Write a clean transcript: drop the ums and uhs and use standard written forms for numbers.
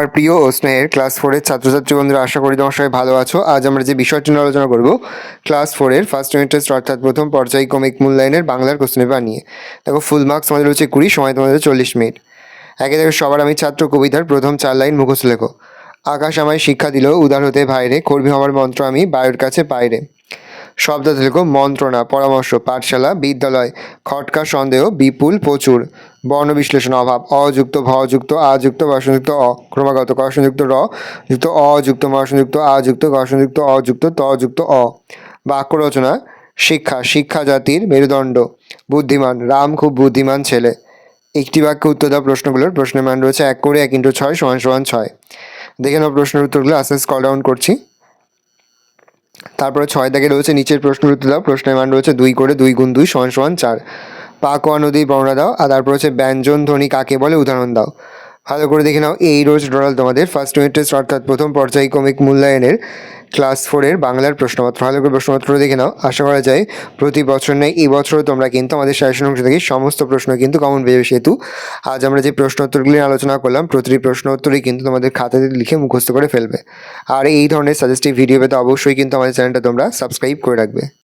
আমার প্রিয় ও স্নেহের ক্লাস 4-এর ছাত্রছাত্রী বন্ধুরা, আশা করি তোমার সবাই ভালো আছো। আজ আমরা যে বিষয়টি নিয়ে আলোচনা করব, ক্লাস 4-এর ফার্স্ট ইউনিট টেস্ট অর্থাৎ প্রথম পর্যায়ক্রমিক মূল্যায়নের বাংলার কোশ্চেন পেপার নিয়ে। দেখো, ফুল মার্কস আমাদের হচ্ছে 20, সময় তোমাদের 40 মিনিট। একে দেখো, সবার আমি ছাত্র কবিতার প্রথম 4 লাইন মুখস্থ লেখো। আকাশ আমায় শিক্ষা দিল উদার হতে ভাইরে, কর্মী হওয়ার মন্ত্র আমি বায়ুর কাছে পাইরে। শব্দ লেখো, মন্ত্রণা, পরামর্শ, পাঠশালা, বিদ্যালয়, খটকা, সন্দেহ, বিপুল, প্রচুর। বর্ণ বিশ্লেষণ, অভাব, অযুক্ত, ভযুক্ত, আযুক্ত, বসনযুক্ত অ, ক্রমাগত, কষণযুক্ত র যুক্ত অযুক্ত, মশনযুক্ত আযুক্ত, ঘর্ষণযুক্ত অযুক্ত, ত যুক্ত অ। বাক্য রচনা, শিক্ষা, শিক্ষা জাতির মেরুদণ্ড। বুদ্ধিমান, রাম খুব বুদ্ধিমান ছেলে। একটি বাক্যে উত্তর দেওয়া প্রশ্নগুলোর প্রশ্নের মান রয়েছে 1 করে 1 × 6 = 6। দেখে নাও প্রশ্নের উত্তরগুলো, আস্তে আস্তে স্ক্রল ডাউন করছি। তারপরে 6 দাগে রয়েছে নিচের প্রশ্নের উত্তর দাও, প্রশ্নের মান রয়েছে 2 করে 2 × 2 = 4। পাকোয়া নদীর বর্ণনা দাও, আর তারপর হচ্ছে ব্যঞ্জন ধ্বনি কাকে বলে উদাহরণ দাও। ভালো করে দেখে নাও, এই রোজ টোটাল তোমাদের ফার্স্ট ইউনিট টেস্ট অর্থাৎ প্রথম পর্যায়ক্রমিক মূল্যায়নের ক্লাস 4-এর বাংলার প্রশ্নপত্র। ভালো করে প্রশ্নপত্র দেখে নাও। আশা করা যায় প্রতি বছর নেই এই বছরও তোমরা কিন্তু আমাদের সাজেশন অংশ থেকে সমস্ত প্রশ্ন কিন্তু কমন পেয়ে যাবে। সেহেতু আজ আমরা যে প্রশ্ন উত্তরগুলি আলোচনা করলাম, প্রতিটি প্রশ্ন উত্তরই কিন্তু তোমাদের খাতাতে লিখে মুখস্থ করে ফেলবে। আর এই ধরনের সাজেস্টিভ ভিডিও পেতে অবশ্যই কিন্তু আমাদের চ্যানেলটা তোমরা সাবস্ক্রাইব করে রাখবে।